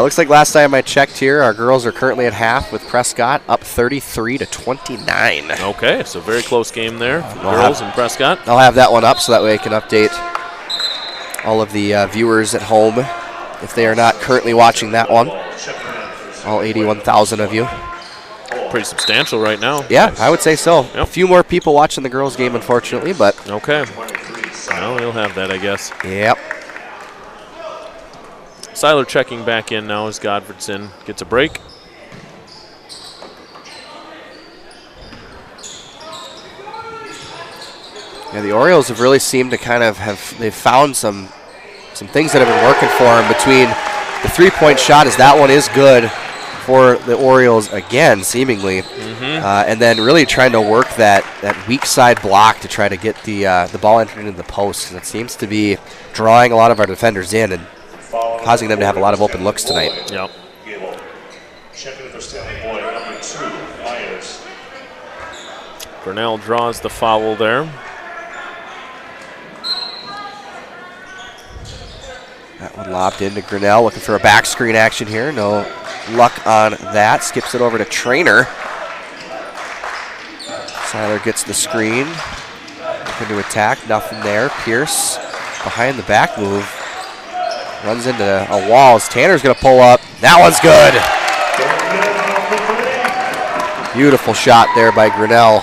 Looks like last time I checked here, our girls are currently at half with Prescott up 33-29. Okay, so very close game there for the girls and Prescott. I'll have that one up so that way I can update all of the viewers at home if they are not currently watching that one. All 81,000 of you. Pretty substantial right now. Yeah, I would say so. Yep. A few more people watching the girls' game, unfortunately, but. Okay. Well, we'll have that, I guess. Yep. Seiler checking back in now as Godfredson gets a break. Yeah, the Orioles have really seemed to kind of they've found some things that have been working for them between the three-point shot, as that one is good for the Orioles again, seemingly, and then really trying to work that weak side block to try to get the ball entered into the post. And it seems to be drawing a lot of our defenders in and causing them to have a lot of open looks tonight. Yep. Checking for Stanley Boyd, number 2, Myers. Grinnell draws the foul there. That one lobbed into Grinnell, looking for a back screen action here. No luck on that. Skips it over to Trainer. Seiler gets the screen. Looking to attack, nothing there. Pierce behind the back move. Runs into a wall as Tanner's going to pull up. That one's good. Beautiful shot there by Grinnell.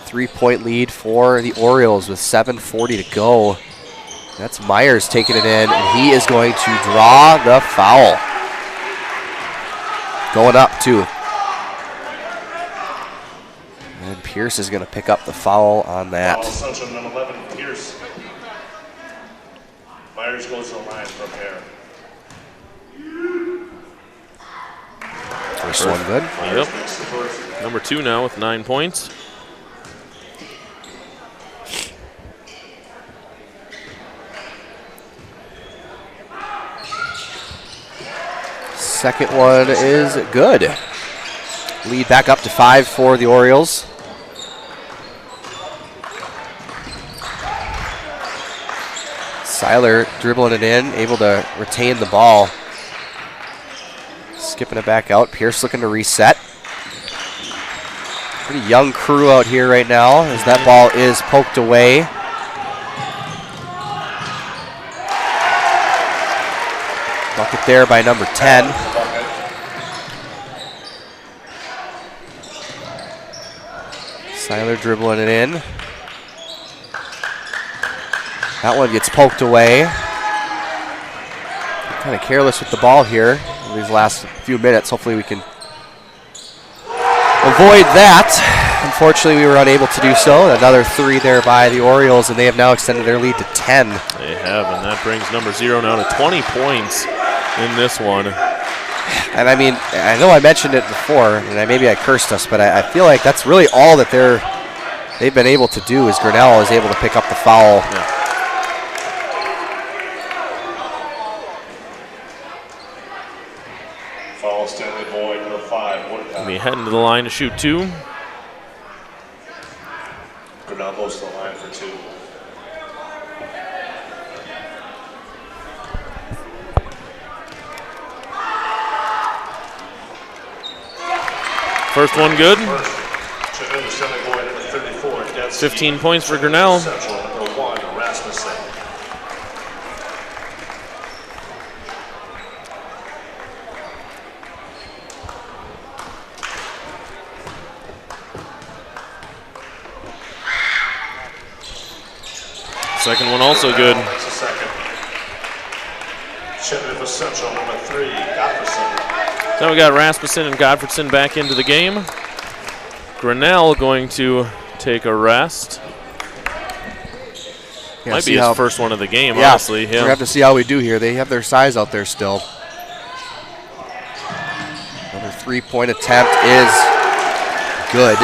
3-point lead for the Orioles with 7:40 to go. That's Myers taking it in, and he is going to draw the foul. Going up, too. And Pierce is going to pick up the foul on that. Central, number 11, Pierce. Myers goes to the line from here. First one good. Yep. Number 2 now with 9 points. Second one is good. Lead back up to 5 for the Orioles. Seiler dribbling it in, able to retain the ball. Skipping it back out. Pierce looking to reset. Pretty young crew out here right now as that ball is poked away. Bucket there by number 10. Seiler dribbling it in. That one gets poked away. Kind of careless with the ball here in these last few minutes. Hopefully we can avoid that. Unfortunately, we were unable to do so. Another 3 there by the Orioles, and they have now extended their lead to 10. They have, and that brings number 0 now to 20 points in this one. And I mean, I know I mentioned it before, and maybe I cursed us, but I feel like that's really all that they've been able to do is Grinnell is able to pick up the foul. Yeah. Foul Stanley Boyd, number 5. We'll be heading to the line to shoot 2. Grinnell goes to the line for 2. First one good. Stanley Boyd, number 34. 15 points for Grinnell. Central, number 1, Rasmussen. Second one also good. That's the second. Chipping for Central, number 3, Gottfriedson. So we got Rasmussen and Gottfriedson back into the game. Grinnell going to take a rest. Yeah, Might be his first one of the game, honestly. We're going to have to see how we do here. They have their size out there still. Another 3-point attempt is good.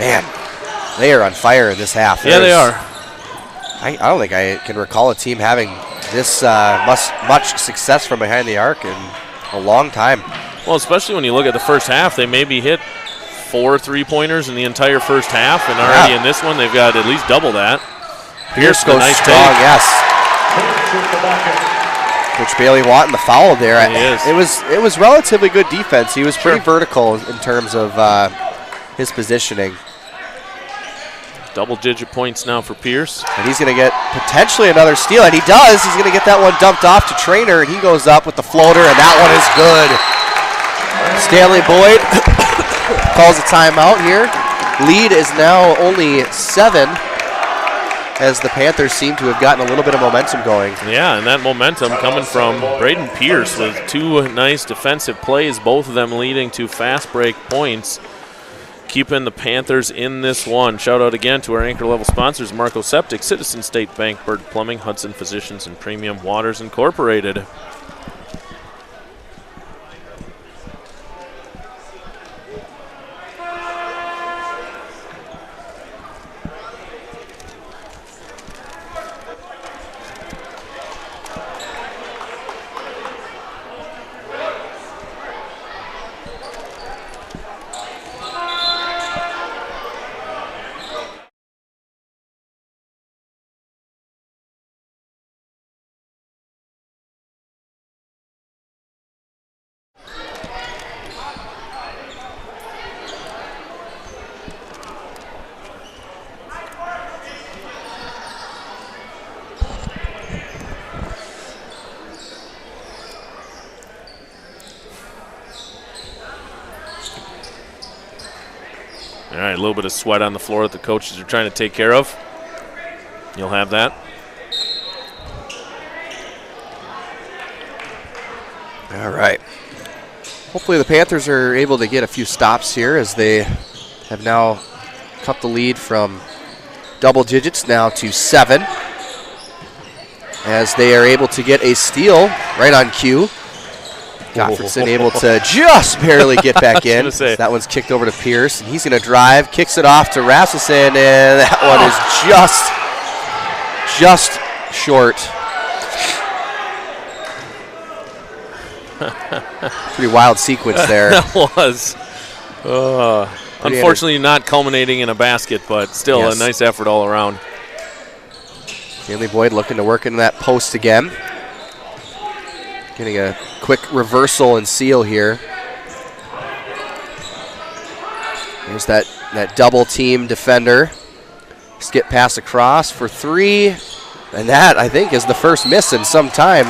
Man, they are on fire in this half. Yeah, they are. I don't think I can recall a team having this much success from behind the arc in a long time. Well, especially when you look at the first half, they maybe hit 4 3-pointers in the entire first half, and already in this one, they've got at least double that. Pierce goes nice strong, yes. Coach Bailey wanting the foul there. It was relatively good defense. He was pretty vertical in terms of his positioning. Double-digit points now for Pierce. And he's going to get potentially another steal, and he does. He's going to get that one dumped off to Trainer, and he goes up with the floater, and that one is good. Stanley Boyd calls a timeout here. Lead is now only 7, as the Panthers seem to have gotten a little bit of momentum going. Yeah, and that momentum coming from Braden Pierce with 2 nice defensive plays, both of them leading to fast break points, keeping the Panthers in this one. Shout out again to our anchor level sponsors, Marco Septic, Citizen State Bank, Bird Plumbing, Hudson Physicians, and Premium Waters Incorporated. All right, a little bit of sweat on the floor that the coaches are trying to take care of. You'll have that. All right. Hopefully the Panthers are able to get a few stops here as they have now cut the lead from double digits now to 7. As they are able to get a steal right on cue. Gottfriedson able to just barely get back in. That one's kicked over to Pierce, and he's going to drive, kicks it off to Rasmussen, and that one is just short. Pretty wild sequence there. That was. Unfortunately, not culminating in a basket, but still a nice effort all around. Stanley Boyd looking to work into that post again. Getting a quick reversal and seal here. There's that double team defender. Skip pass across for 3. And that, I think, is the first miss in some time.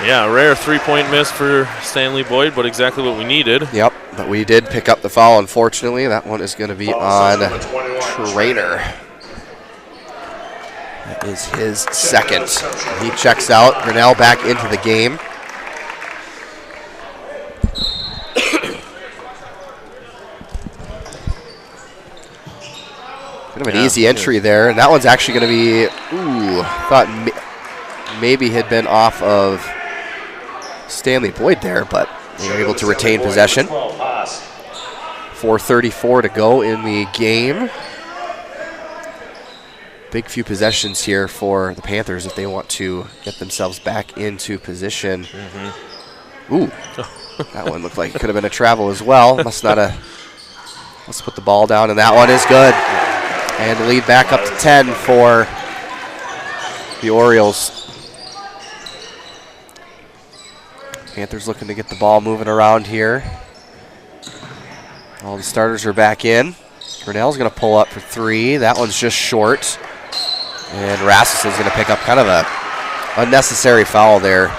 Yeah, a rare 3-point miss for Stanley Boyd, but exactly what we needed. Yep, but we did pick up the foul, unfortunately. That one is going to be on Trainer. That is his second. He checks out. Grinnell back into the game. Kind of an easy entry there, and that one's actually going to be, thought maybe had been off of Stanley Boyd there, but they were able to retain possession. 4:34 to go in the game. Big few possessions here for the Panthers if they want to get themselves back into position. Ooh, that one looked like it could have been a travel as well. Let's put the ball down, and that one is good. And the lead back up to 10 for the Orioles. Panthers looking to get the ball moving around here. All the starters are back in. Grinnell's going to pull up for 3. That one's just short. And Rasmussen's going to pick up kind of a unnecessary foul there.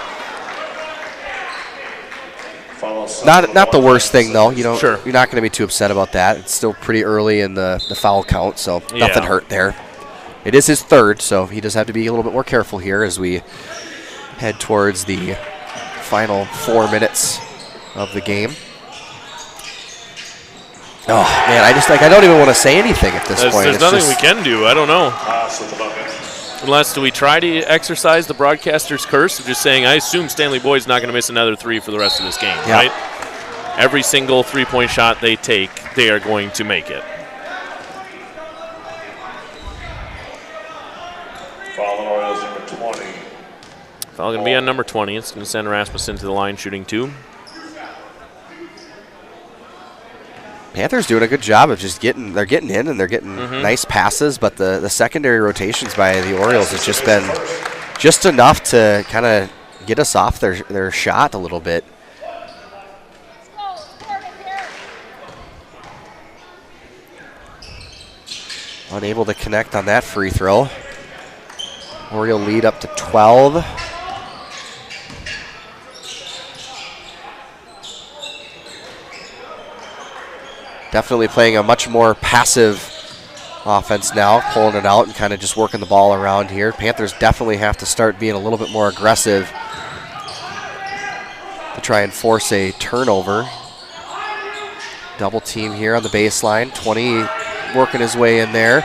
Not the worst thing, though. You're not going to be too upset about that. It's still pretty early in the foul count, so nothing hurt there. It is his third, so he does have to be a little bit more careful here as we head towards the final 4 minutes of the game. Oh, man, I don't even want to say anything at this point. There's nothing we can do. I don't know. Unless do we try to exercise the broadcaster's curse of just saying, I assume Stanley Boyd's not going to miss another 3 for the rest of this game, right? Every single 3-point shot they take, they are going to make it. Foul Orioles number 20. Foul going to be on number 20. It's going to send Rasmussen to the line shooting 2. Panthers doing a good job of just getting in and they're getting nice passes, but the secondary rotations by the Orioles has just been just enough to kind of get us off their shot a little bit. Unable to connect on that free throw. Oriole lead up to 12. Definitely playing a much more passive offense now, pulling it out and kind of just working the ball around here. Panthers definitely have to start being a little bit more aggressive to try and force a turnover. Double team here on the baseline. 20 working his way in there.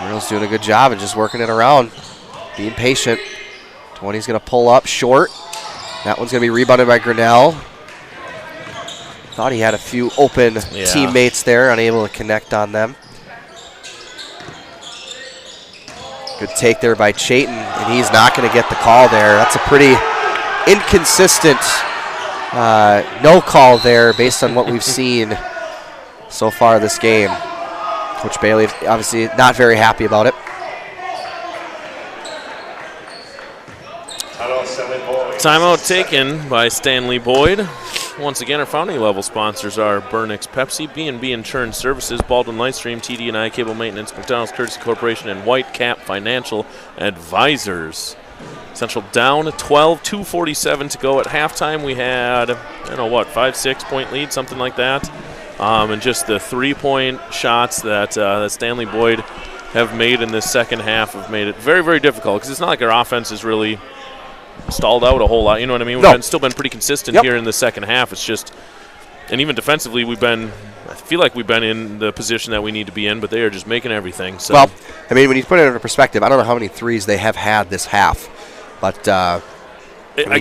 Orioles doing a good job of just working it around, being patient. 20's going to pull up short. That one's going to be rebounded by Grinnell. Thought he had a few open teammates there, unable to connect on them. Good take there by Chayton, and he's not going to get the call there. That's a pretty inconsistent no call there based on what we've seen so far this game. Coach Bailey obviously not very happy about it. Timeout taken by Stanley Boyd. Once again, our founding level sponsors are Burnix Pepsi, B&B Insurance Services, Baldwin Lightstream, TD&I Cable Maintenance, McDonald's Courtesy Corporation, and White Cap Financial Advisors. Central down 12, 2:47 to go at halftime. We had, 5-6 point lead, something like that. And just the 3-point shots that Stanley Boyd have made in this second half have made it very, very difficult because it's not like our offense is really stalled out a whole lot. You know what I mean? We've still been pretty consistent here in the second half. It's just, and even defensively, I feel like we've been in the position that we need to be in, but they are just making everything. So. Well, I mean, when you put it into perspective, I don't know how many threes they have had this half, but I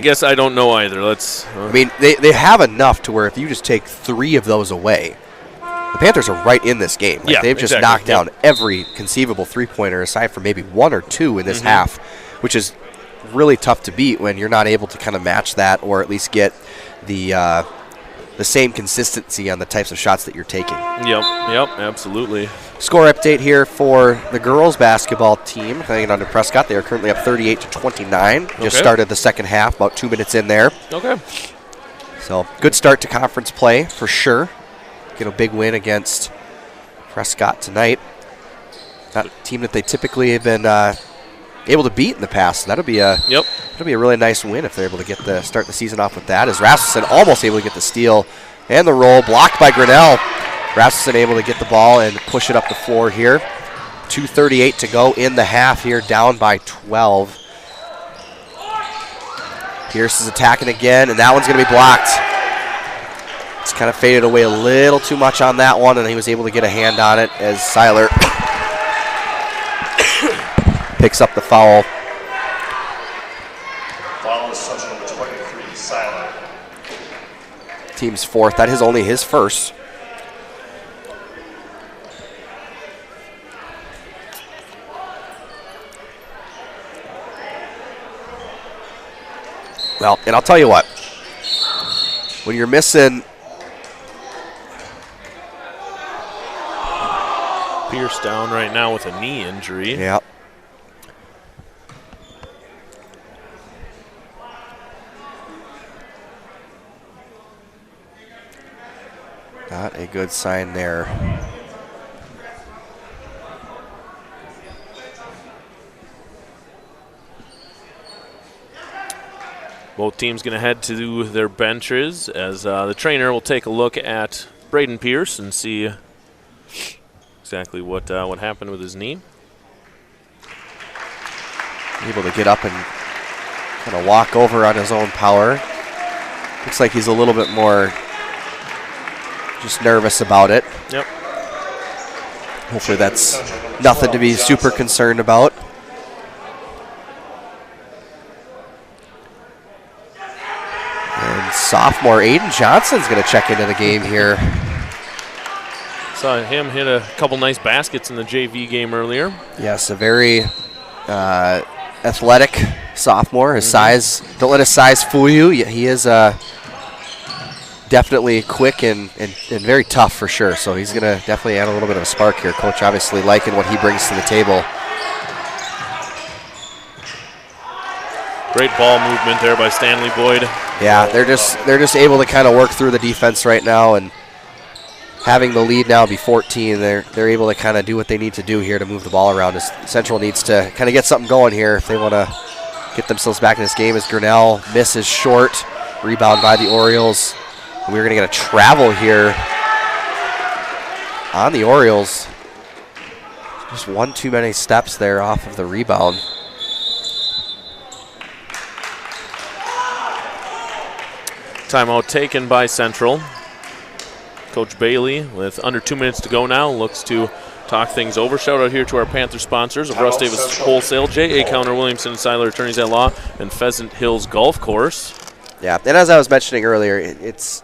guess I don't know either. I mean, they have enough to where if you just take 3 of those away, the Panthers are right in this game. Like, they've just knocked down every conceivable three-pointer aside from maybe one or two in this half, which is really tough to beat when you're not able to kind of match that or at least get the same consistency on the types of shots that you're taking. Yep, absolutely. Score update here for the girls basketball team hanging on to Prescott. They are currently up 38-29. Just started the second half, about 2 minutes in there. Okay. So good start to conference play for sure. Get a big win against Prescott tonight. That team that they typically have been able to beat in the past. So that'll be a really nice win if they're able to start the season off with that. As Rasmussen almost able to get the steal and the roll, blocked by Grinnell. Rasmussen able to get the ball and push it up the floor here. 2:38 to go in the half here, down by 12. Pierce is attacking again, and that one's going to be blocked. It's kind of faded away a little too much on that one, and he was able to get a hand on it as Seiler picks up the foul. Foul is Central number 23, Seiler. Team's fourth. That is only his first. Well, and I'll tell you what, when you're missing Pierce down right now with a knee injury. Yeah. Not a good sign there. Both teams going to head to their benches as the trainer will take a look at Braden Pierce and see exactly what happened with his knee. Able to get up and kind of walk over on his own power. Looks like he's a little bit more just nervous about it. Yep. Hopefully that's nothing to be super concerned about. And sophomore Aiden Johnson's going to check into the game here. Saw him hit a couple nice baskets in the JV game earlier. Yes, a very athletic sophomore. His size, don't let his size fool you. He is definitely quick and very tough for sure. So he's going to definitely add a little bit of a spark here. Coach obviously liking what he brings to the table. Great ball movement there by Stanley Boyd. Yeah, they're just able to kind of work through the defense right now, and having the lead now be 14, they're able to kind of do what they need to do here to move the ball around. Central needs to kind of get something going here if they want to get themselves back in this game. As Grinnell misses short, rebound by the Orioles. We're going to get a travel here on the Orioles. Just one too many steps there off of the rebound. Timeout taken by Central. Coach Bailey, with under 2 minutes to go now, looks to talk things over. Shout out here to our Panther sponsors of Russ Davis Wholesale, J.A. Counter, Williamson, Seiler Attorneys at Law, and Pheasant Hills Golf Course. Yeah, and as I was mentioning earlier, it's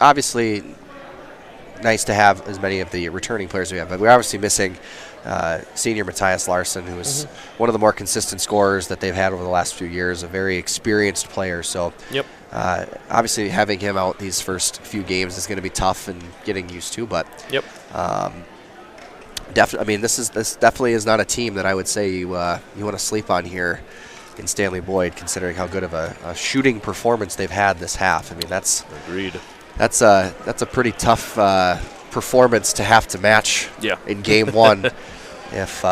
obviously nice to have as many of the returning players we have, but we're obviously missing senior Matthias Larson, who is one of the more consistent scorers that they've had over the last few years, a very experienced player. So obviously having him out these first few games is going to be tough and getting used to, but definitely, I mean, this definitely is not a team that I would say you want to sleep on here in Stanley Boyd, considering how good of a shooting performance they've had this half. I mean, that's agreed. That's a pretty tough performance to have to match in game one if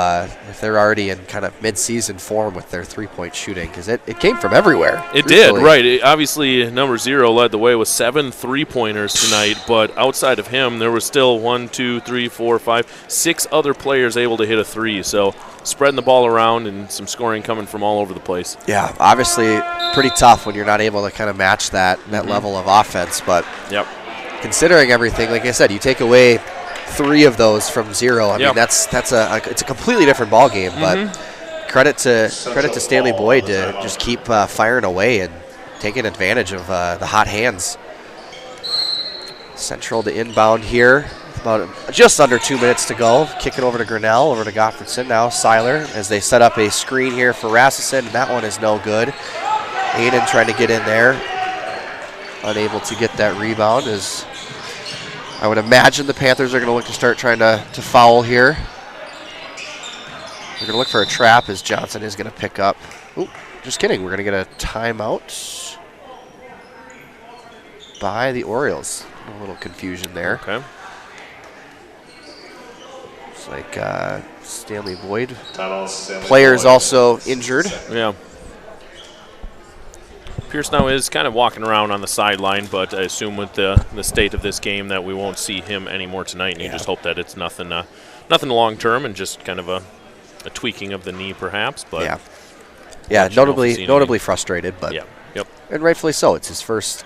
they're already in kind of mid-season form with their three-point shooting, because it came from everywhere. It did, right. Obviously, number 0 led the way with 7 three-pointers tonight, but outside of him, there was still 1, 2, 3, 4, 5, 6 other players able to hit a three. So spreading the ball around and some scoring coming from all over the place. Yeah, obviously pretty tough when you're not able to kind of match that level of offense, but considering everything, like I said, you take away 3 of those from 0. I mean, it's a completely different ball game. But credit to Stanley Boyd to just keep firing away and taking advantage of the hot hands. Central to inbound here, About just under 2 minutes to go. Kick it over to Grinnell, over to Gottfredson. Now Seiler as they set up a screen here for Rasmussen. And that one is no good. Aiden trying to get in there. Unable to get that rebound as I would imagine the Panthers are going to look to start trying to foul here. They're going to look for a trap as Johnson is going to pick up. Oop, just kidding. We're going to get a timeout by the Orioles. A little confusion there. Okay. Looks like Stanley Boyd. Stanley Player is Boyd. also injured. Yeah. Pierce now is kind of walking around on the sideline, but I assume with the state of this game that we won't see him anymore tonight, and you just hope that it's nothing long-term and just kind of a tweaking of the knee perhaps. But yeah, notably frustrated, but and rightfully so. It's his first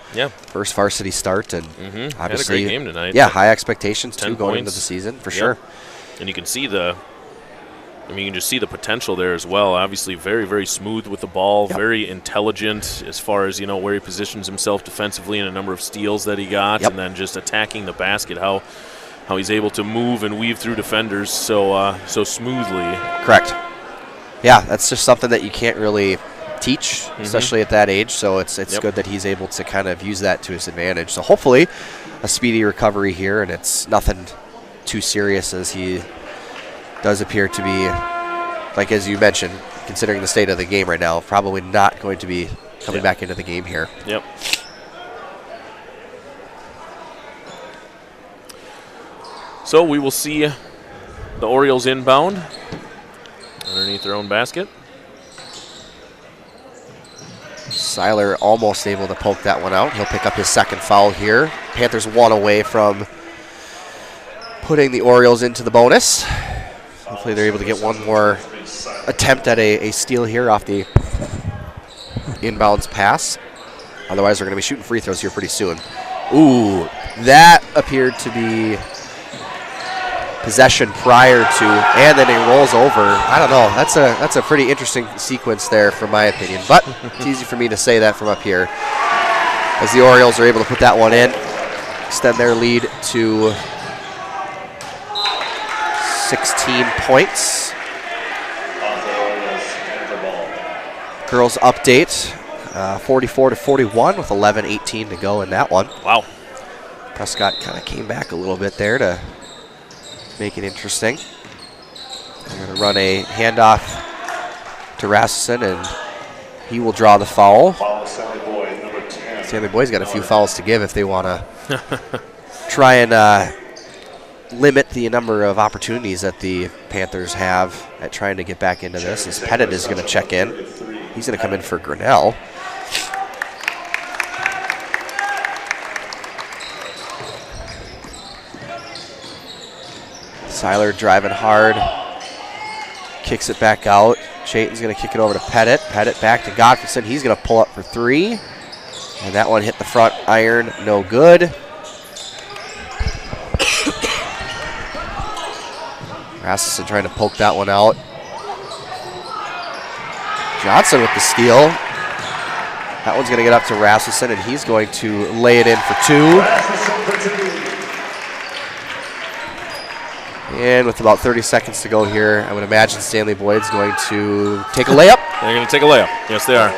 varsity start, and obviously had a great game tonight. Yeah, high expectations too going into points. the season for sure. And you can see you can just see the potential there as well. Obviously, very, very smooth with the ball, very intelligent as far as where he positions himself defensively and a number of steals that he got, and then just attacking the basket. How he's able to move and weave through defenders so smoothly. Correct. Yeah, that's just something that you can't really teach, especially at that age. So it's good that he's able to kind of use that to his advantage. So hopefully, a speedy recovery here, and it's nothing too serious as he does appear to be, like as you mentioned, considering the state of the game right now, probably not going to be coming back into the game here. Yep. So we will see the Orioles inbound underneath their own basket. Seiler almost able to poke that one out. He'll pick up his second foul here. Panthers 1 away from putting the Orioles into the bonus. Hopefully they're able to get one more attempt at a steal here off the inbounds pass. Otherwise, they're going to be shooting free throws here pretty soon. Ooh, that appeared to be possession prior to, and then it rolls over. I don't know. That's a pretty interesting sequence there, from my opinion. But it's easy for me to say that from up here, as the Orioles are able to put that one in, extend their lead to 16 points. Girls update, 44-41 with 11:18 to go in that one. Wow. Prescott kind of came back a little bit there to make it interesting. They're going to run a handoff to Rasmussen, and he will draw the foul. Stanley Boyd, number 10. Stanley Boyd's got a few fouls to give if they want to try and limit the number of opportunities that the Panthers have at trying to get back into this. As Pettit is going to check in. He's going to come in for Grinnell. Seiler driving hard. Kicks it back out. Chayton's going to kick it over to Pettit. Pettit back to Gottfredson. He's going to pull up for three. And that one hit the front iron. No good. Rasmussen trying to poke that one out. Johnson with the steal. That one's going to get up to Rasmussen, and he's going to lay it in for two. And with about 30 seconds to go here, I would imagine Stanley Boyd's going to take a layup. They're going to take a layup. Yes, they are.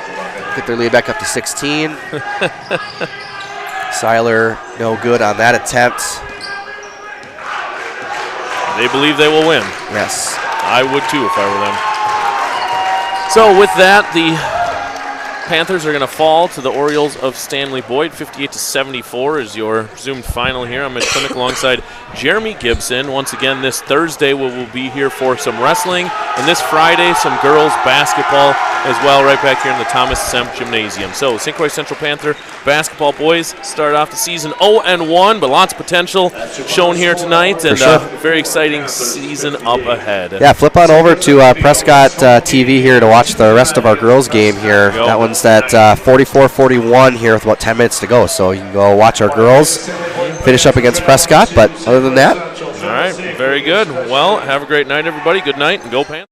Get their lead back up to 16. Seiler, no good on that attempt. They believe they will win. Yes. I would too if I were them. So with that, the Panthers are going to fall to the Orioles of Stanley Boyd. 58-74 is your presumed final here. I'm at Clinic alongside Jeremy Gibson. Once again, this Thursday we will be here for some wrestling, and this Friday some girls basketball as well, right back here in the Thomas Semp Gymnasium. So St. Croix Central Panther basketball boys start off the season 0-1, but lots of potential shown here tonight, and very exciting season up ahead. Yeah, flip on over to Prescott TV here to watch the rest of our girls game here. That one's at 44-41 here with about 10 minutes to go. So you can go watch our girls finish up against Prescott, but other than that. All right, very good. Well, have a great night, everybody. Good night, and go Panthers.